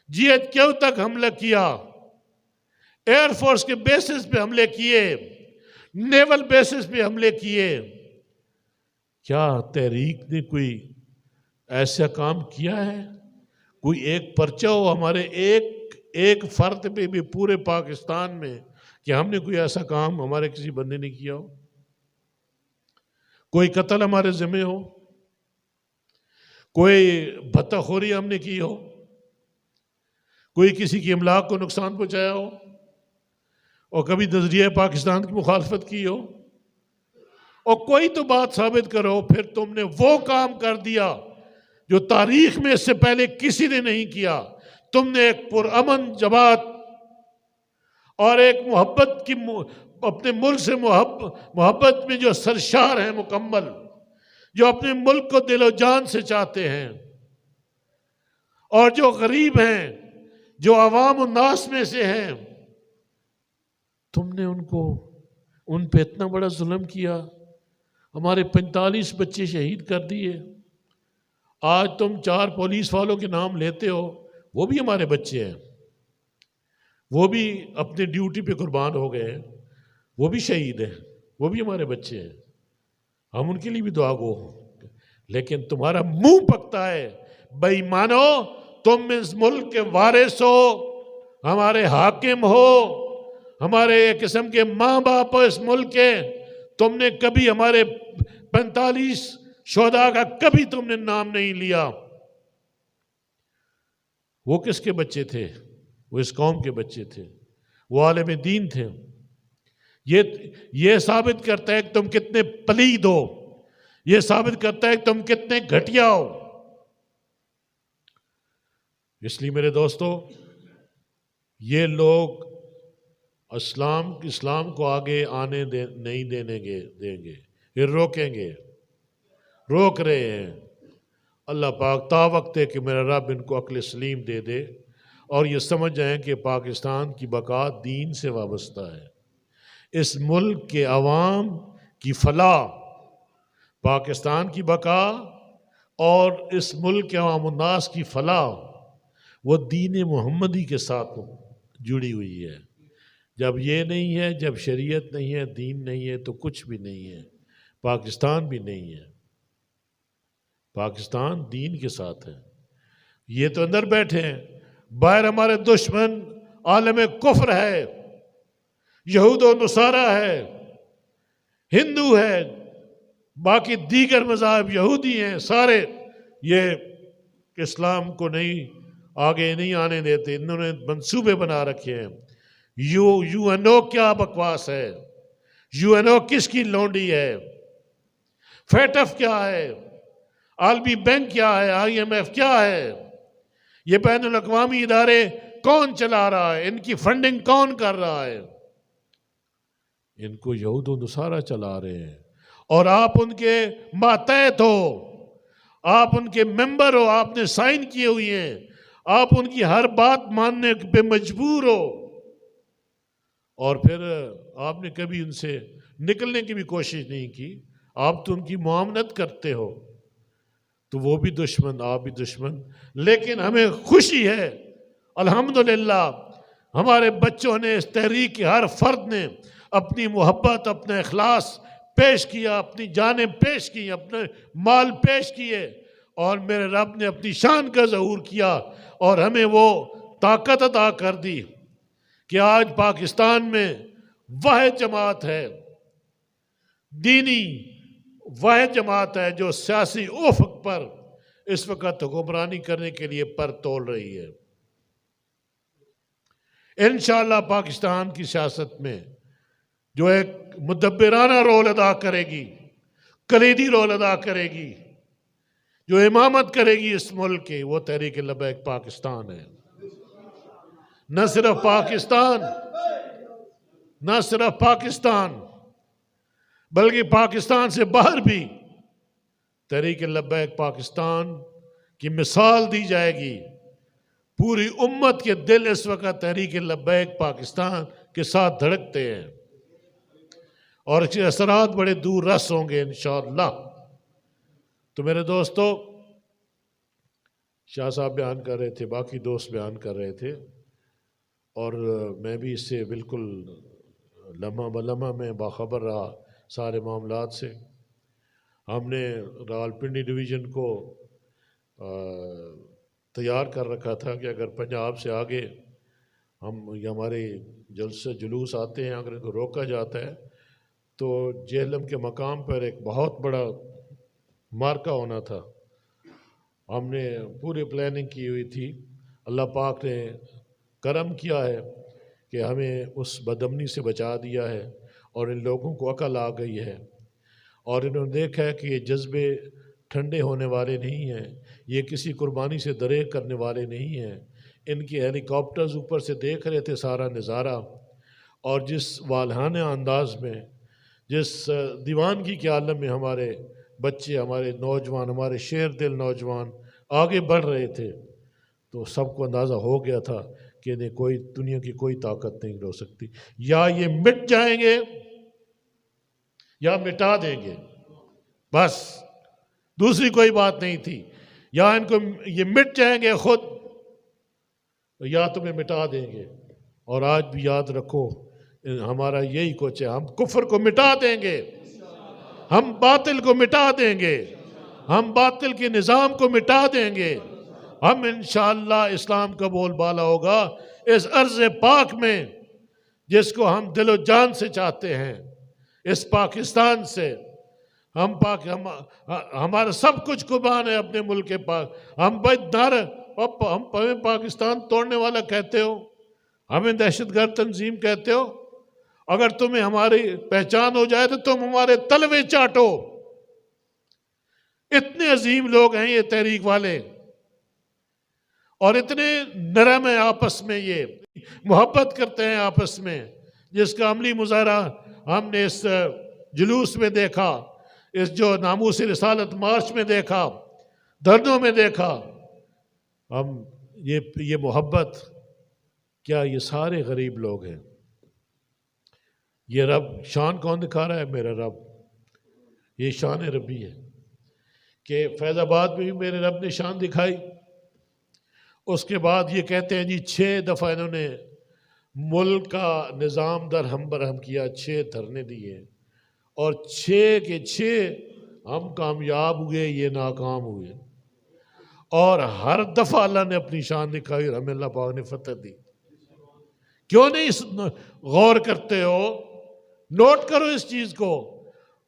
جی ایچ کیو تک حملہ کیا، ایئر فورس کے بیسز پہ حملے کیے، نیول بیسز پہ حملے کیے۔ کیا تحریک نے کوئی ایسا کام کیا ہے؟ کوئی ایک پرچہ ہو ہمارے ایک فرد پہ بھی پورے پاکستان میں کہ ہم نے کوئی ایسا کام ہمارے کسی بندے نے کیا ہو؟ کوئی قتل ہمارے ذمہ ہو؟ کوئی بھتہ خوری ہم نے کی ہو؟ کوئی کسی کی املاک کو نقصان پہنچایا ہو اور کبھی نظریہ پاکستان کی مخالفت کی ہو؟ اور کوئی تو بات ثابت کرو۔ پھر تم نے وہ کام کر دیا جو تاریخ میں اس سے پہلے کسی نے نہیں کیا۔ تم نے ایک پرامن جماعت اور ایک محبت کی، اپنے ملک سے محبت میں جو سرشار ہیں مکمل، جو اپنے ملک کو دل و جان سے چاہتے ہیں اور جو غریب ہیں، جو عوام الناس میں سے ہیں، تم نے ان پہ اتنا بڑا ظلم کیا۔ ہمارے 45 بچے شہید کر دیے۔ آج تم 4 پولیس والوں کے نام لیتے ہو، وہ بھی ہمارے بچے ہیں، وہ بھی اپنے ڈیوٹی پہ قربان ہو گئے ہیں، وہ بھی شہید ہیں، وہ بھی ہمارے بچے ہیں، ہم ان کے لیے بھی دعا گو ہوں۔ لیکن تمہارا منہ پکتا ہے، بے ایمانو، تم اس ملک کے وارث ہو، ہمارے حاکم ہو، ہمارے ایک قسم کے ماں باپ ہو اس ملک کے۔ تم نے کبھی ہمارے 45 شہداء کا کبھی تم نے نام نہیں لیا۔ وہ کس کے بچے تھے؟ وہ اس قوم کے بچے تھے، وہ عالم دین تھے۔ یہ ثابت کرتا ہے کہ تم کتنے پلید ہو، یہ ثابت کرتا ہے کہ تم کتنے گھٹیا ہو۔ اس لیے میرے دوستو، یہ لوگ اسلام کو آگے آنے نہیں دیں گے، یہ روکیں گے، روک رہے ہیں۔ اللہ پاک تا وقت ہے کہ میرا رب ان کو عقل سلیم دے دے اور یہ سمجھ جائیں کہ پاکستان کی بقا دین سے وابستہ ہے۔ اس ملک کے عوام کی فلاح، پاکستان کی بقا اور اس ملک کے عوام الناس کی فلاح، وہ دین محمدی کے ساتھ جڑی ہوئی ہے۔ جب یہ نہیں ہے، جب شریعت نہیں ہے، دین نہیں ہے، تو کچھ بھی نہیں ہے، پاکستان بھی نہیں ہے۔ پاکستان دین کے ساتھ ہے۔ یہ تو اندر بیٹھے ہیں، باہر ہمارے دشمن عالم کفر ہے، یہود و نصارہ ہے، ہندو ہے، باقی دیگر مذاہب یہودی ہیں، سارے یہ اسلام کو آگے نہیں آنے دیتے۔ انہوں نے منصوبے بنا رکھے ہیں۔ یو این او کیا بکواس ہے؟ یو این او کس کی لونڈی ہے؟ فیٹف کیا ہے؟ عالمی بینک کیا ہے؟ آئی ایم ایف کیا ہے؟ یہ بین الاقوامی ادارے کون چلا رہا ہے؟ ان کی فنڈنگ کون کر رہا ہے؟ ان کو یہود و نصارہ چلا رہے ہیں، اور آپ ان کے ماتحت ہو، آپ ان کے ممبر ہو، آپ نے سائن کیے ہوئے ہیں، آپ ان کی ہر بات ماننے پہ مجبور ہو، اور پھر آپ نے کبھی ان سے نکلنے کی بھی کوشش نہیں کی۔ آپ تو ان کی معاونت کرتے ہو، تو وہ بھی دشمن، آپ بھی دشمن۔ لیکن ہمیں خوشی ہے، الحمدللہ ہمارے بچوں نے، اس تحریک کے ہر فرد نے اپنی محبت، اپنا اخلاص پیش کیا، اپنی جانیں پیش کی، اپنے مال پیش کیے، اور میرے رب نے اپنی شان کا ظہور کیا اور ہمیں وہ طاقت عطا کر دی کہ آج پاکستان میں واحد جماعت ہے، دینی واحد جماعت ہے، جو سیاسی افق پر اس وقت حکمرانی کرنے کے لیے پر تول رہی ہے۔ انشاءاللہ پاکستان کی سیاست میں جو ایک مدبرانہ رول ادا کرے گی، کلیدی رول ادا کرے گی، جو امامت کرے گی اس ملک کی، وہ تحریک لبیک پاکستان ہے۔ نہ صرف پاکستان بلکہ پاکستان سے باہر بھی تحریک لبیک پاکستان کی مثال دی جائے گی، پوری امت کے دل اس وقت تحریک لبیک پاکستان کے ساتھ دھڑکتے ہیں، اور اس کے اثرات بڑے دور رس ہوں گے انشاءاللہ۔ تو میرے دوستو، شاہ صاحب بیان کر رہے تھے، باقی دوست بیان کر رہے تھے، اور میں بھی اس سے بالکل لمحہ بلمحہ میں باخبر رہا سارے معاملات سے۔ ہم نے راولپنڈی ڈویژن کو تیار کر رکھا تھا کہ اگر پنجاب سے آگے ہمارے جلسے جلوس آتے ہیں، اگر ان کو روکا جاتا ہے تو جہلم کے مقام پر ایک بہت بڑا مارکا ہونا تھا۔ ہم نے پوری پلاننگ کی ہوئی تھی، اللہ پاک نے کرم کیا ہے کہ ہمیں اس بدامنی سے بچا دیا ہے، اور ان لوگوں کو عقل آ گئی ہے، اور انہوں نے دیکھا ہے کہ یہ جذبے ٹھنڈے ہونے والے نہیں ہیں، یہ کسی قربانی سے دریغ کرنے والے نہیں ہیں۔ ان کے ہیلی کاپٹرز اوپر سے دیکھ رہے تھے سارا نظارہ، اور جس والہانہ انداز میں، جس دیوانگی کے عالم میں ہمارے بچے، ہمارے نوجوان، ہمارے شیر دل نوجوان آگے بڑھ رہے تھے، تو سب کو اندازہ ہو گیا تھا کہ انہیں کوئی دنیا کی کوئی طاقت نہیں روک سکتی، یا یہ مٹ جائیں گے یا مٹا دیں گے، بس دوسری کوئی بات نہیں تھی۔ یا ان کو یہ مٹ جائیں گے خود، یا تمہیں مٹا دیں گے۔ اور آج بھی یاد رکھو، ہمارا یہی کچھ ہے، ہم کفر کو مٹا دیں گے، ہم باطل کو مٹا دیں گے، ہم باطل کے نظام کو مٹا دیں گے، ہم انشاءاللہ اسلام کا بول بالا ہوگا اس ارض پاک میں، جس کو ہم دل و جان سے چاہتے ہیں، اس پاکستان سے۔ ہمارا سب کچھ قربان ہے اپنے ملک کے پاک۔ ہم ہمیں پاکستان توڑنے والا کہتے ہو، ہمیں دہشت گرد تنظیم کہتے ہو، اگر تمہیں ہماری پہچان ہو جائے تو تم ہمارے تلوے چاٹو۔ اتنے عظیم لوگ ہیں یہ تحریک والے، اور اتنے نرم ہیں آپس میں، یہ محبت کرتے ہیں آپس میں، جس کا عملی مظاہرہ ہم نے اس جلوس میں دیکھا، اس جو ناموس رسالت مارچ میں دیکھا، دھرنوں میں دیکھا۔ ہم یہ محبت، کیا یہ سارے غریب لوگ ہیں؟ یہ رب شان کون دکھا رہا ہے؟ میرا رب، یہ شان ربی ہے کہ فیض آباد میں بھی میرے رب نے شان دکھائی۔ اس کے بعد یہ کہتے ہیں جی 6 دفعہ انہوں نے ملک کا نظام درہم برہم کیا، 6 دھرنے دیے، اور 6 کے 6 ہم کامیاب ہوئے، یہ ناکام ہوئے، اور ہر دفعہ اللہ نے اپنی شان دکھائی اور ہمیں اللہ پاک نے فتح دی۔ کیوں نہیں غور کرتے ہو؟ نوٹ کرو اس چیز کو،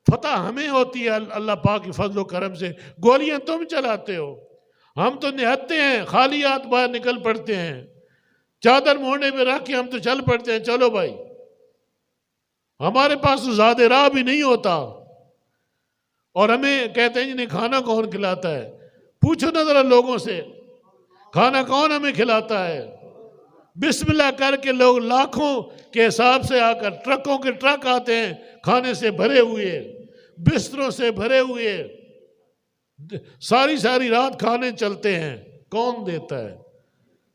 فتح ہمیں ہوتی ہے اللہ پاک کی فضل و کرم سے، گولیاں تم چلاتے ہو، ہم تو نہتے ہیں، خالی ہاتھ باہر نکل پڑتے ہیں، چادر موڑنے میں رکھ کے ہم تو چل پڑتے ہیں، چلو بھائی، ہمارے پاس تو زیادہ راہ بھی نہیں ہوتا، اور ہمیں کہتے ہیں جنہیں کھانا کون کھلاتا ہے؟ پوچھو نا ذرا لوگوں سے، کھانا کون ہمیں کھلاتا ہے؟ بسم اللہ کر کے لوگ لاکھوں کے حساب سے آ کر، ٹرکوں کے ٹرک آتے ہیں کھانے سے بھرے ہوئے، بستروں سے بھرے ہوئے، ساری رات کھانے چلتے ہیں۔ کون دیتا ہے؟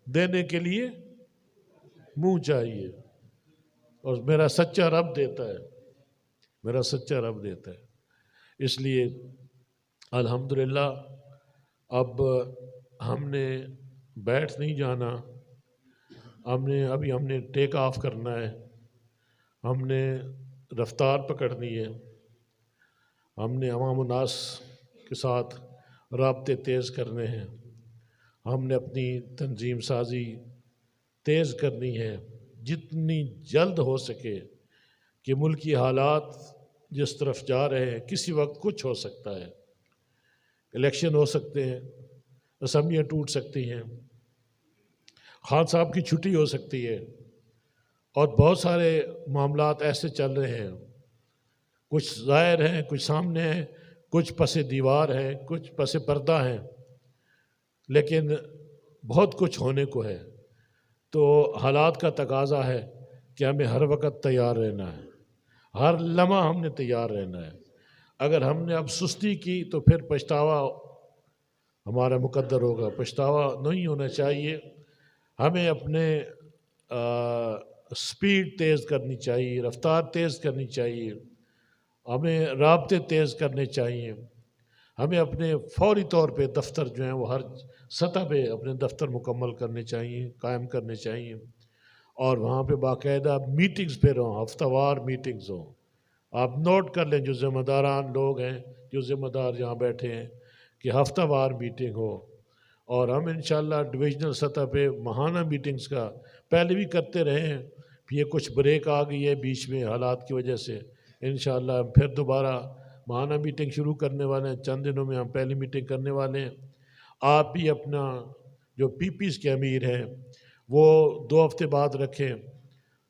دینے کے لیے منہ چاہیے، اور میرا سچا رب دیتا ہے، میرا سچا رب دیتا ہے۔ اس لیے الحمدللہ اب ہم نے بیٹھ نہیں جانا، ابھی ہم نے ٹیک آف کرنا ہے، ہم نے رفتار پکڑنی ہے، ہم نے عوام الناس کے ساتھ رابطے تیز کرنے ہیں، ہم نے اپنی تنظیم سازی تیز کرنی ہے جتنی جلد ہو سکے، کہ ملکی حالات جس طرف جا رہے ہیں، کسی وقت کچھ ہو سکتا ہے، الیکشن ہو سکتے ہیں، اسمبلیاں ٹوٹ سکتی ہیں، خان صاحب کی چھٹی ہو سکتی ہے، اور بہت سارے معاملات ایسے چل رہے ہیں، کچھ ظاہر ہیں، کچھ سامنے ہیں، کچھ پس دیوار ہیں، کچھ پس پردہ ہیں، لیکن بہت کچھ ہونے کو ہے۔ تو حالات کا تقاضا ہے کہ ہمیں ہر وقت تیار رہنا ہے، ہر لمحہ ہم نے تیار رہنا ہے۔ اگر ہم نے اب سستی کی تو پھر پچھتاوا ہمارا مقدر ہوگا، پچھتاوا نہیں ہونا چاہیے۔ ہمیں اپنے سپیڈ تیز کرنی چاہیے، رفتار تیز کرنی چاہیے، ہمیں رابطے تیز کرنے چاہیے، ہمیں اپنے فوری طور پہ دفتر جو ہیں وہ ہر سطح پہ اپنے دفتر مکمل کرنے چاہیے، قائم کرنے چاہیے، اور وہاں پہ باقاعدہ میٹنگز پہ رہوں، ہفتہ وار میٹنگز ہوں۔ آپ نوٹ کر لیں جو ذمہ داران لوگ ہیں، جو ذمہ دار یہاں بیٹھے ہیں، کہ ہفتہ وار میٹنگ ہو، اور ہم انشاءاللہ ڈویژنل سطح پہ ماہانہ میٹنگز کا پہلے بھی کرتے رہے ہیں، یہ کچھ بریک آ گئی ہے بیچ میں حالات کی وجہ سے، انشاءاللہ ہم پھر دوبارہ ماہانہ میٹنگ شروع کرنے والے ہیں، چند دنوں میں ہم پہلی میٹنگ کرنے والے ہیں۔ آپ بھی اپنا جو پی پیز کے امیر ہیں وہ 2 ہفتے بعد رکھیں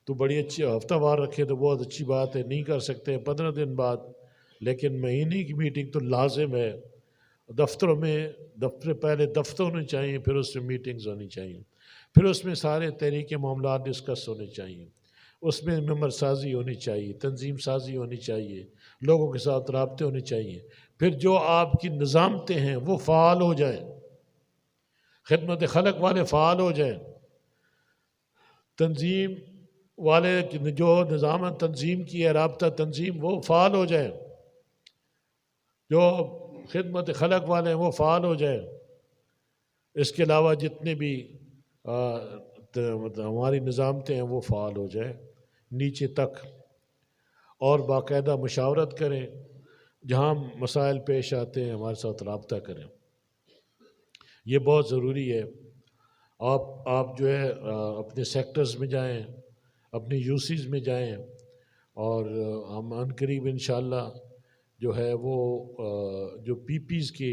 تو بڑی اچھی، ہفتہ وار رکھیں تو بہت اچھی بات ہے، نہیں کر سکتے 15 دن بعد، لیکن مہینے کی میٹنگ تو لازم ہے۔ دفتروں میں پہلے دفتر ہونے چاہیے، پھر اس میں میٹنگز ہونی چاہیے، پھر اس میں سارے طریقے معاملات ڈسکس ہونے چاہیے، اس میں ممبر سازی ہونی چاہیے، تنظیم سازی ہونی چاہیے، لوگوں کے ساتھ رابطے ہونے چاہیے، پھر جو آپ کی نظامتیں ہیں وہ فعال ہو جائیں، خدمت خلق والے فعال ہو جائیں، تنظیم والے جو نظام تنظیم کی ہے، رابطہ تنظیم، وہ فعال ہو جائیں، جو خدمت خلق والے ہیں وہ فعال ہو جائیں۔ اس کے علاوہ جتنے بھی ہماری نظامتیں ہیں وہ فعال ہو جائیں نیچے تک، اور باقاعدہ مشاورت کریں، جہاں مسائل پیش آتے ہیں ہمارے ساتھ رابطہ کریں، یہ بہت ضروری ہے۔ آپ جو ہے اپنے سیکٹرز میں جائیں، اپنی یوسیز میں جائیں، اور ہم عن قریب انشاءاللہ جو ہے وہ جو پی پیز کی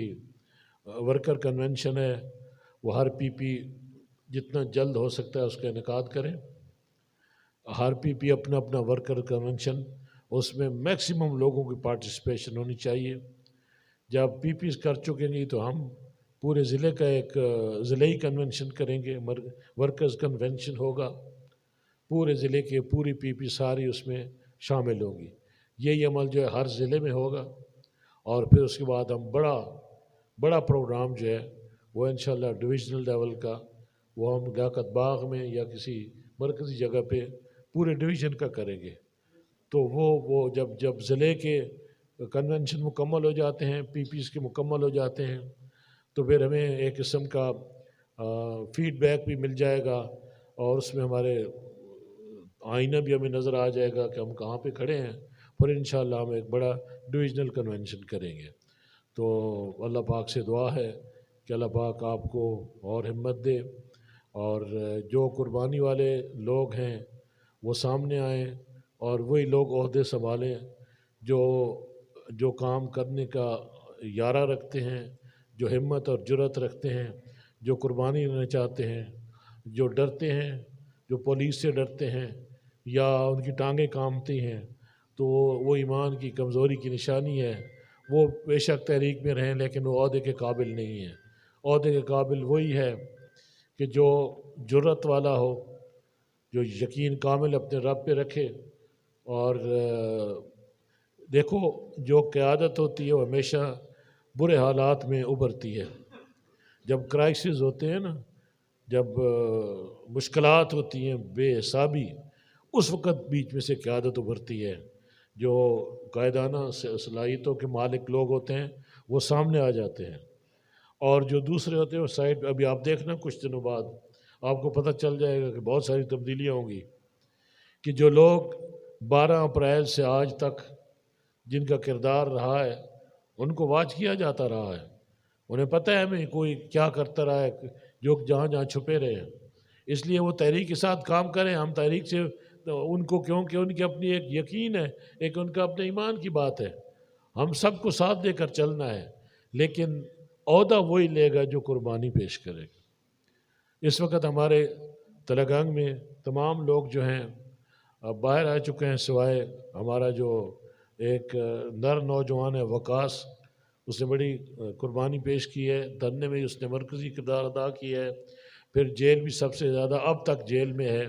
ورکر کنونشن ہے، وہ ہر پی پی جتنا جلد ہو سکتا ہے اس کا انعقاد کریں، ہر پی پی اپنا اپنا ورکر کنونشن، اس میں میکسیمم لوگوں کی پارٹیسپیشن ہونی چاہیے۔ جب پی پیز کر چکیں گی تو ہم پورے ضلع کا ایک ضلعی کنونشن کریں گے، ورکرز کنونشن ہوگا، پورے ضلع کے پوری پی پی ساری اس میں شامل ہوگی۔ یہی عمل جو ہے ہر ضلع میں ہوگا، اور پھر اس کے بعد ہم بڑا پروگرام جو ہے وہ انشاءاللہ ڈویژنل لیول کا، وہ ہم لیاقت باغ میں یا کسی مرکزی جگہ پہ پورے ڈویژن کا کریں گے۔ تو وہ جب ضلع کے کنونشن مکمل ہو جاتے ہیں، پی پیز کے مکمل ہو جاتے ہیں، تو پھر ہمیں ایک قسم کا فیڈ بیک بھی مل جائے گا، اور اس میں ہمارے آئینہ بھی ہمیں نظر آ جائے گا کہ ہم کہاں پہ کھڑے ہیں، پھر انشاءاللہ ہم ایک بڑا ڈویژنل کنونشن کریں گے۔ تو اللہ پاک سے دعا ہے کہ اللہ پاک آپ کو اور ہمت دے، اور جو قربانی والے لوگ ہیں وہ سامنے آئیں، اور وہی لوگ عہدے سنبھالیں جو کام کرنے کا یارہ رکھتے ہیں، جو ہمت اور جرأت رکھتے ہیں، جو قربانی لینا چاہتے ہیں، جو ڈرتے ہیں، جو پولیس سے ڈرتے ہیں یا ان کی ٹانگیں کامتی ہیں، تو وہ ایمان کی کمزوری کی نشانی ہے۔ وہ بے شک تحریک میں رہیں لیکن وہ عہدے کے قابل نہیں ہیں۔ عہدے کے قابل وہی ہے کہ جو جرأت والا ہو، جو یقین کامل اپنے رب پہ رکھے، اور دیکھو جو قیادت ہوتی ہے وہ ہمیشہ برے حالات میں ابھرتی ہے۔ جب کرائسس ہوتے ہیں نا، جب مشکلات ہوتی ہیں بے حسابی، اس وقت بیچ میں سے قیادت ابھرتی ہے۔ جو قائدانہ صلاحیتوں کے مالک لوگ ہوتے ہیں وہ سامنے آ جاتے ہیں، اور جو دوسرے ہوتے ہیں وہ سائڈ۔ ابھی آپ دیکھنا کچھ دنوں بعد آپ کو پتہ چل جائے گا کہ بہت ساری تبدیلیاں ہوں گی، کہ جو لوگ 12 اپریل سے آج تک جن کا کردار رہا ہے ان کو واچ کیا جاتا رہا ہے، انہیں پتہ ہے ہمیں کوئی کیا کرتا رہا ہے، جو جہاں چھپے رہے ہیں، اس لیے وہ تحریک کے ساتھ کام کریں۔ ہم تحریک سے ان کو، کیونکہ ان کی اپنی ایک یقین ہے، ایک ان کا اپنے ایمان کی بات ہے، ہم سب کو ساتھ دے کر چلنا ہے، لیکن عہدہ وہی لے گا جو قربانی پیش کرے گا۔ اس وقت ہمارے تلنگانہ میں تمام لوگ جو ہیں اب باہر آ چکے ہیں، سوائے ہمارا جو ایک نر نوجوان ہے وکاس، اس نے بڑی قربانی پیش کی ہے، دھرنے میں اس نے مرکزی کردار ادا کیا ہے، پھر جیل بھی سب سے زیادہ اب تک جیل میں ہے،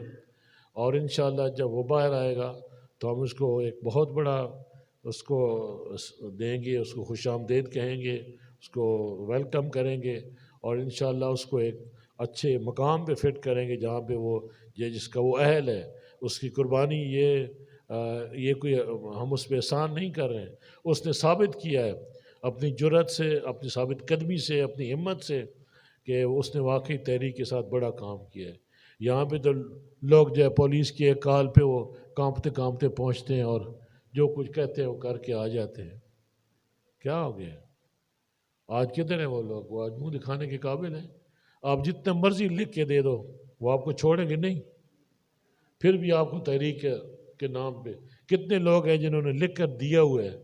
اور انشاءاللہ جب وہ باہر آئے گا تو ہم اس کو ایک بہت بڑا اس کو دیں گے، اس کو خوش آمدید کہیں گے، اس کو ویلکم کریں گے، اور انشاءاللہ اس کو ایک اچھے مقام پہ فٹ کریں گے جہاں پہ وہ جس کا وہ اہل ہے، اس کی قربانی یہ کوئی ہم اس پہ احسان نہیں کر رہے ہیں، اس نے ثابت کیا ہے اپنی جرأت سے، اپنی ثابت قدمی سے، اپنی ہمت سے کہ اس نے واقعی تحریک کے ساتھ بڑا کام کیا ہے۔ یہاں پہ تو لوگ جو ہے پولیس کی ایک کال پہ وہ کانپتے کانپتے پہنچتے ہیں اور جو کچھ کہتے ہیں وہ کر کے آ جاتے ہیں۔ کیا ہو گیا؟ آج کدھر ہیں وہ لوگ؟ وہ آج منہ دکھانے کے قابل ہیں؟ آپ جتنا مرضی لکھ کے دے دو وہ آپ کو چھوڑیں گے نہیں، پھر بھی آپ کو تحریک کے نام پہ کتنے لوگ ہیں جنہوں نے لکھ کر دیا ہوا ہے،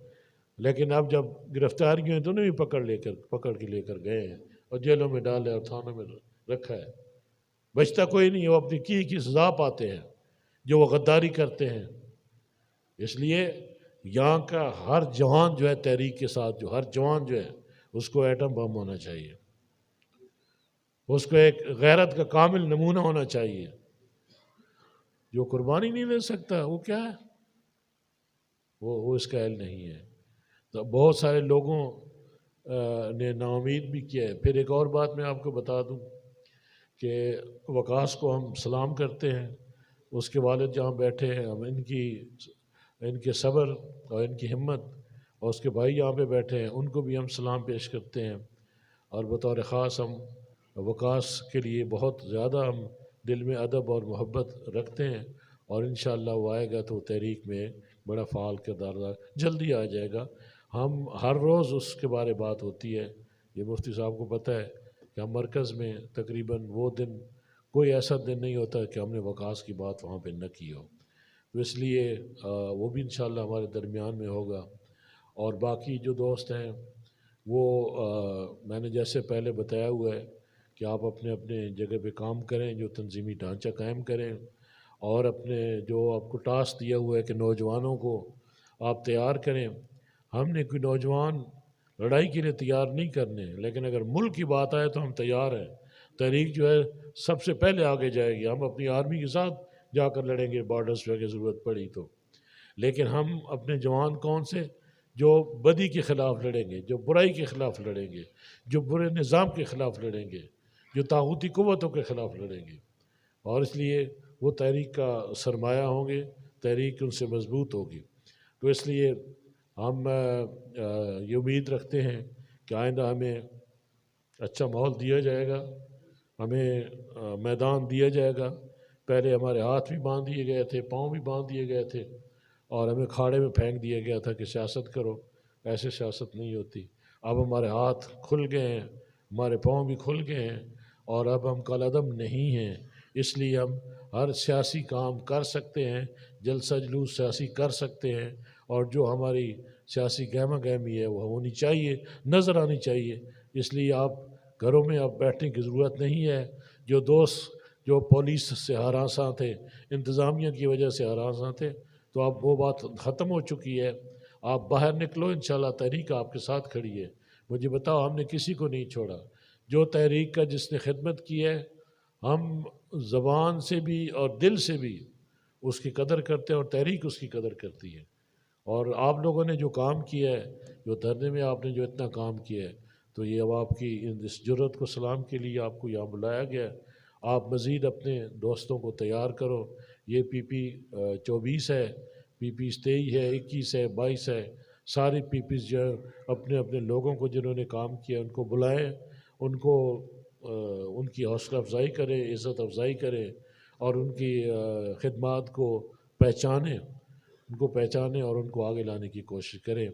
لیکن اب جب گرفتاری ہوئی تو انہیں بھی پکڑ کے لے کر گئے ہیں اور جیلوں میں ڈالے اور تھانوں میں رکھا ہے۔ بچتا کوئی نہیں، وہ اپنی کی سزا پاتے ہیں جو وہ غداری کرتے ہیں۔ اس لیے یہاں کا ہر جوان جو ہے تحریک کے ساتھ، جو ہر جوان جو ہے اس کو ایٹم بم ہونا چاہیے، اس کو ایک غیرت کا کامل نمونہ ہونا چاہیے۔ جو قربانی نہیں دے سکتا وہ کیا ہے؟ وہ اس کا اہل نہیں ہے۔ تو بہت سارے لوگوں نے نا امید بھی کیا ہے۔ پھر ایک اور بات میں آپ کو بتا دوں کہ وقاص کو ہم سلام کرتے ہیں، اس کے والد جہاں بیٹھے ہیں ہم ان کے صبر اور ان کی ہمت، اور اس کے بھائی یہاں پہ بیٹھے ہیں ان کو بھی ہم سلام پیش کرتے ہیں، اور بطور خاص ہم وقاص کے لیے بہت زیادہ ہم دل میں ادب اور محبت رکھتے ہیں، اور انشاءاللہ وہ آئے گا تو تحریک میں بڑا فعال کردار جلدی آ جائے گا۔ ہم ہر روز اس کے بارے بات ہوتی ہے، یہ مفتی صاحب کو پتہ ہے کہ ہم مرکز میں تقریباً وہ دن کوئی ایسا دن نہیں ہوتا کہ ہم نے وقاص کی بات وہاں پہ نہ کی ہو، تو اس لیے وہ بھی انشاءاللہ ہمارے درمیان میں ہوگا۔ اور باقی جو دوست ہیں وہ میں نے جیسے پہلے بتایا ہوا ہے کہ آپ اپنے اپنے جگہ پہ کام کریں، جو تنظیمی ڈھانچہ قائم کریں، اور اپنے جو آپ کو ٹاسک دیا ہوا ہے کہ نوجوانوں کو آپ تیار کریں۔ ہم نے کوئی نوجوان لڑائی کے لیے تیار نہیں کرنے، لیکن اگر ملک کی بات آئے تو ہم تیار ہیں۔ تحریک جو ہے سب سے پہلے آگے جائے گی، ہم اپنی آرمی کے ساتھ جا کر لڑیں گے بارڈرز پہ اگر ضرورت پڑی تو، لیکن ہم اپنے جوان کون سے جو بدی کے خلاف لڑیں گے، جو برائی کے خلاف لڑیں گے، جو برے نظام کے خلاف لڑیں گے، جو طاغوتی قوتوں کے خلاف لڑیں گے، اور اس لیے وہ تحریک کا سرمایہ ہوں گے، تحریک ان سے مضبوط ہوگی۔ تو اس لیے ہم یہ امید رکھتے ہیں کہ آئندہ ہمیں اچھا ماحول دیا جائے گا، ہمیں میدان دیا جائے گا۔ پہلے ہمارے ہاتھ بھی باندھ دیے گئے تھے، پاؤں بھی باندھ دیے گئے تھے، اور ہمیں کھاڑے میں پھینک دیا گیا تھا کہ سیاست کرو، ایسے سیاست نہیں ہوتی۔ اب ہمارے ہاتھ کھل گئے ہیں، ہمارے پاؤں بھی کھل گئے ہیں، اور اب ہم کالعدم نہیں ہیں، اس لیے ہم ہر سیاسی کام کر سکتے ہیں، جلسہ جلوس سیاسی کر سکتے ہیں، اور جو ہماری سیاسی گہمہ گہمی ہے وہ ہونی چاہیے، نظر آنی چاہیے۔ اس لیے آپ گھروں میں اب بیٹھنے کی ضرورت نہیں ہے۔ جو دوست جو پولیس سے ہراساں تھے، انتظامیہ کی وجہ سے ہراساں تھے، تو اب وہ بات ختم ہو چکی ہے۔ آپ باہر نکلو، انشاءاللہ تحریک آپ کے ساتھ کھڑی ہے۔ مجھے بتاؤ، ہم نے کسی کو نہیں چھوڑا۔ جو تحریک کا جس نے خدمت کی ہے، ہم زبان سے بھی اور دل سے بھی اس کی قدر کرتے ہیں، اور تحریک اس کی قدر کرتی ہے۔ اور آپ لوگوں نے جو کام کیا ہے، جو دھرنے میں آپ نے جو اتنا کام کیا ہے، تو یہ اب آپ کی اس جرأت کو سلام کے لیے آپ کو یہاں بلایا گیا ہے۔ آپ مزید اپنے دوستوں کو تیار کرو۔ یہ پی پی 24 ہے، پی پی 23 ہے، 21 ہے، 22 ہے، ساری پی پیز جو ہے اپنے اپنے لوگوں کو جنہوں نے کام کیا ان کو بلائیں، ان کو ان کی حوصلہ افزائی کریں، عزت افزائی کریں، اور ان کی خدمات کو پہچانیں، ان کو پہچانیں اور ان کو آگے لانے کی کوشش کریں۔